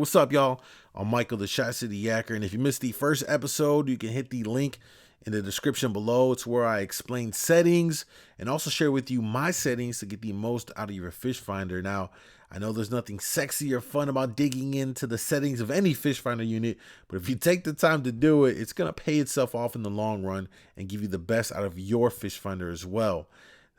What's up, y'all? I'm Michael, the Shot City Yacker, and if you missed the first episode, you can hit the link in the description below. It's where I explain settings and also share with you my settings to get the most out of your fish finder. Now, I know there's nothing sexy or fun about digging into the settings of any fish finder unit, but if you take the time to do it, it's going to pay itself off in the long run and give you the best out of your fish finder as well.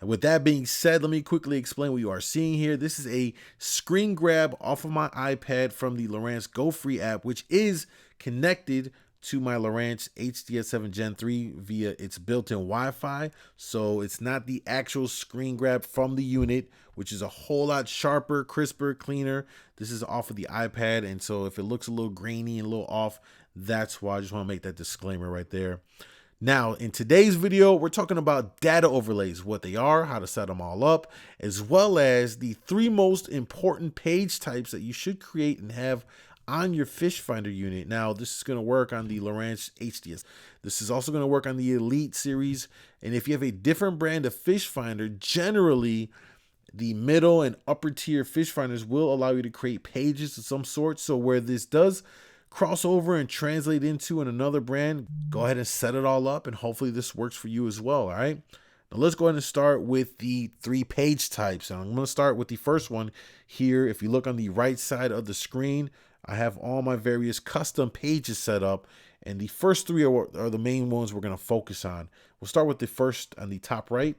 With that being said, let me quickly explain what you are seeing here. This is a screen grab off of my iPad from the Lowarance Go Free app, which is connected to my Lowarance HDS 7 Gen 3 via its built-in Wi-Fi. So it's not the actual screen grab from the unit, which is a whole lot sharper, crisper, cleaner. This is off of the iPad, and so if it looks a little grainy and a little off, that's why I just want to make that disclaimer right there. Now, in today's video, we're talking about data overlays, what they are, how to set them all up, as well as the 3 most important page types that you should create and have on your fish finder unit. Now, this is going to work on the Lowarance HDS. This is also going to work on the Elite series. And if you have a different brand of fish finder, generally the middle and upper tier fish finders will allow you to create pages of some sort. So where this does cross over and translate into another brand, go ahead and set it all up, and hopefully this works for you as well. All right, now let's go ahead and start with the 3 page types, and I'm going to start with the first one here. If you look on the right side of the screen, I have all my various custom pages set up, and the first 3 are the main ones we're going to focus on. We'll start with the first on the top right.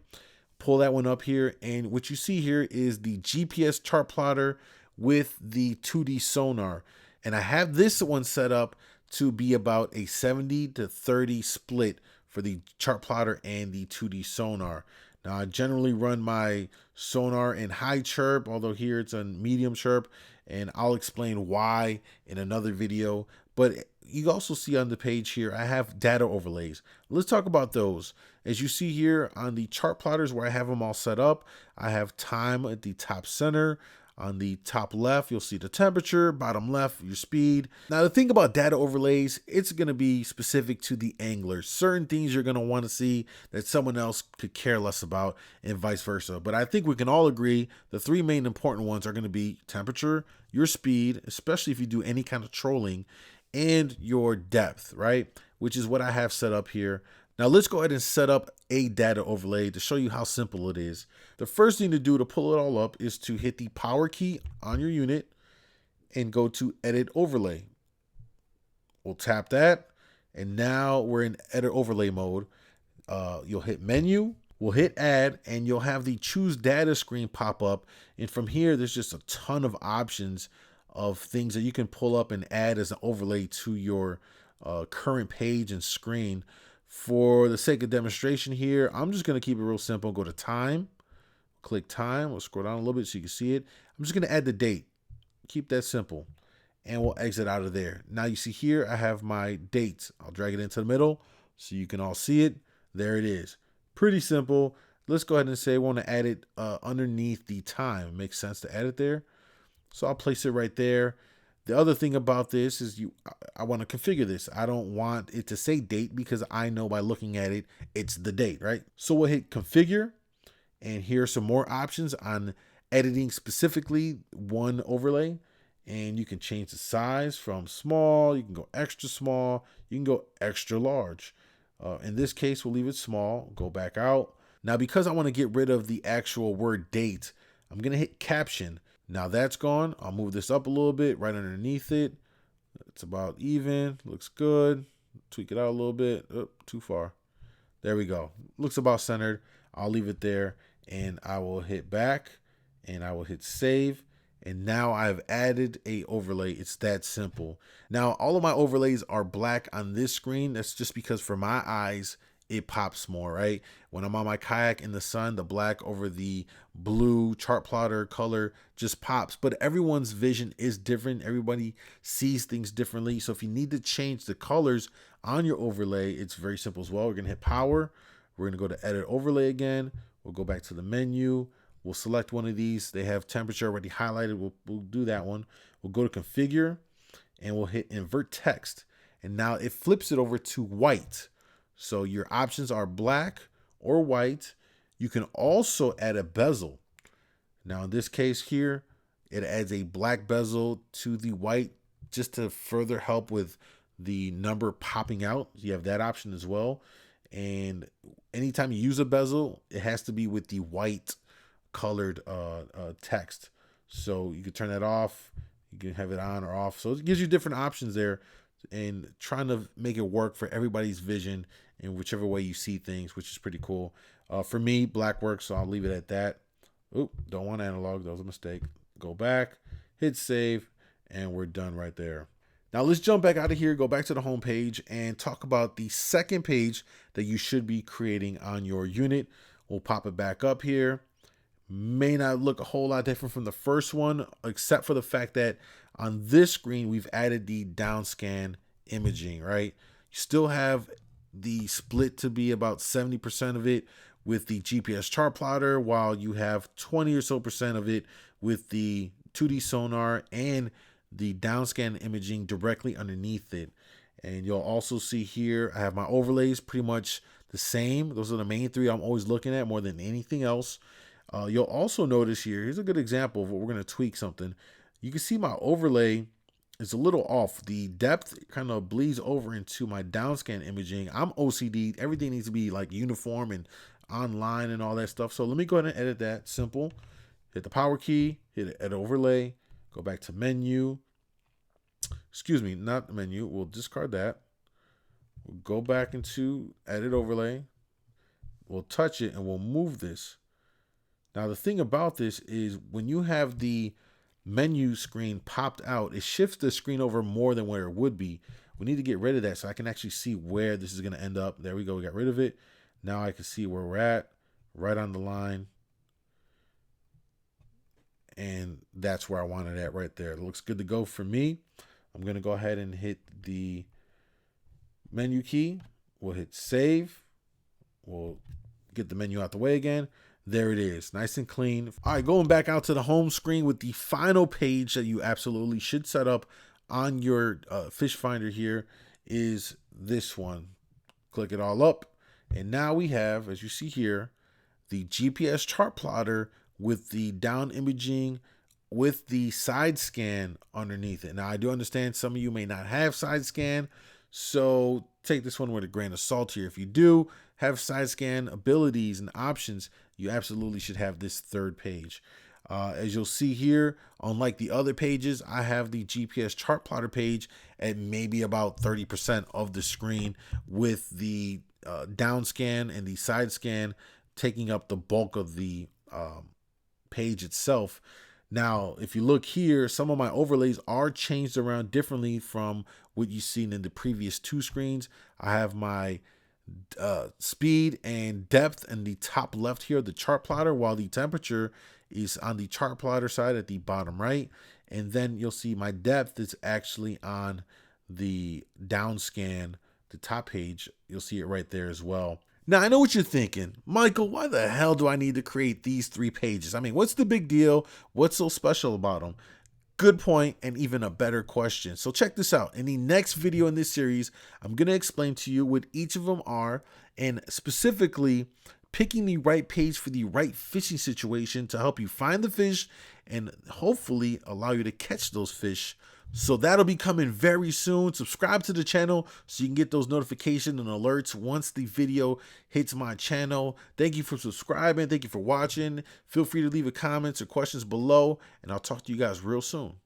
Pull that one up here, and what you see here is the GPS chart plotter with the 2D sonar. And I have this one set up to be about a 70-30 split for the chart plotter and the 2D sonar. Now, I generally run my sonar in high chirp, although here it's on medium chirp, and I'll explain why in another video. But you also see on the page here, I have data overlays. Let's talk about those. As you see here on the chart plotters where I have them all set up, I have time at the top center. On the top left, you'll see the temperature, bottom left, your speed. Now, the thing about data overlays, it's going to be specific to the angler. Certain things you're going to want to see that someone else could care less about, and vice versa. But I think we can all agree the 3 main important ones are going to be temperature, your speed, especially if you do any kind of trolling, and your depth, right? Which is what I have set up here. Now let's go ahead and set up a data overlay to show you how simple it is. The first thing to do to pull it all up is to hit the power key on your unit and go to edit overlay. We'll tap that, and now we're in edit overlay mode. You'll hit menu, we'll hit add, and you'll have the choose data screen pop up. And from here, there's just a ton of options of things that you can pull up and add as an overlay to your current page and screen. For the sake of demonstration here, I'm just going to keep it real simple. Go to time, click time. We'll scroll down a little bit so you can see it. I'm just going to add the date. Keep that simple, and we'll exit out of there. Now you see here, I have my dates. I'll drag it into the middle so you can all see it. There it is. Pretty simple. Let's go ahead and say I want to add it underneath the time. It makes sense to add it there. So I'll place it right there. The other thing about this is I want to configure this. I don't want it to say date because I know by looking at it, it's the date, right? So we'll hit configure, and here are some more options on editing specifically one overlay. And you can change the size from small, you can go extra small, you can go extra large. In this case, we'll leave it small, go back out. Now, because I want to get rid of the actual word date, I'm going to hit caption. Now that's gone. I'll move this up a little bit right underneath it. It's about even. Looks good. Tweak it out a little bit. Oh, too far. There we go. Looks about centered. I'll leave it there, and I will hit back, and I will hit save. And now I've added a overlay. It's that simple. Now, all of my overlays are black on this screen. That's just because for my eyes, it pops more, right? When I'm on my kayak in the sun, the black over the blue chart plotter color just pops. But everyone's vision is different. Everybody sees things differently. So if you need to change the colors on your overlay, it's very simple as well. We're gonna hit power. We're gonna go to edit overlay again. We'll go back to the menu. We'll select one of these. They have temperature already highlighted. We'll do that one. We'll go to configure, and we'll hit invert text. And now it flips it over to white. So your options are black or white. You can also add a bezel. Now in this case here, it adds a black bezel to the white just to further help with the number popping out. You have that option as well. And anytime you use a bezel, it has to be with the white colored text. So you can turn that off. You can have it on or off. So it gives you different options there, and trying to make it work for everybody's vision in whichever way you see things, which is pretty cool. For me, black works, so I'll leave it at that. Oop, don't want analog. That was a mistake. Go back, hit save, and we're done right there. Now let's jump back out of here, go back to the home page, and talk about the second page that you should be creating on your unit. We'll pop it back up here. May not look a whole lot different from the first one, except for the fact that on this screen, we've added the downscan imaging, right? You still have the split to be about 70% of it with the GPS chart plotter, while you have 20 or so percent of it with the 2D sonar and the downscan imaging directly underneath it. And you'll also see here, I have my overlays pretty much the same. Those are the main three I'm always looking at more than anything else. You'll also notice here's a good example of what we're going to tweak something. You can see my overlay is a little off. The depth kind of bleeds over into my downscan imaging. I'm OCD. Everything needs to be like uniform and online and all that stuff. So let me go ahead and edit that. Simple. Hit the power key, hit edit overlay, go back to menu. Excuse me, not the menu. We'll discard that. We'll go back into edit overlay. We'll touch it and we'll move this. Now, the thing about this is when you have the menu screen popped out, it shifts the screen over more than where it would be. We need to get rid of that so I can actually see where this is going to end up. There we go. We got rid of it. Now I can see where we're at, right on the line. And that's where I want it at right there. It looks good to go for me. I'm going to go ahead and hit the menu key. We'll hit save. We'll get the menu out the way again. There it is, nice and clean. All right, going back out to the home screen with the final page that you absolutely should set up on your fish finder here is this one. Click it all up. And now we have, as you see here, the GPS chart plotter with the down imaging with the side scan underneath it. Now, I do understand some of you may not have side scan, so take this one with a grain of salt here. If you do have side scan abilities and options, you absolutely should have this third page. As you'll see here, unlike the other pages, I have the GPS chart plotter page at maybe about 30% of the screen, with the down scan and the side scan taking up the bulk of the page itself. Now, if you look here, some of my overlays are changed around differently from what you've seen in the previous two screens. I have my speed and depth in the top left here, the chart plotter, while the temperature is on the chart plotter side at the bottom right. And then you'll see my depth is actually on the down scan, the top page. You'll see it right there as well. Now, I know what you're thinking, Michael, why the hell do I need to create these 3 pages? I mean, what's the big deal? What's so special about them? Good point, and even a better question. So check this out. In the next video in this series, I'm going to explain to you what each of them are, and specifically picking the right page for the right fishing situation to help you find the fish and hopefully allow you to catch those fish. So that'll be coming very soon. Subscribe to the channel so you can get those notifications and alerts once the video hits my channel. Thank you for subscribing. Thank you for watching. Feel free to leave a comments or questions below, and I'll talk to you guys real soon.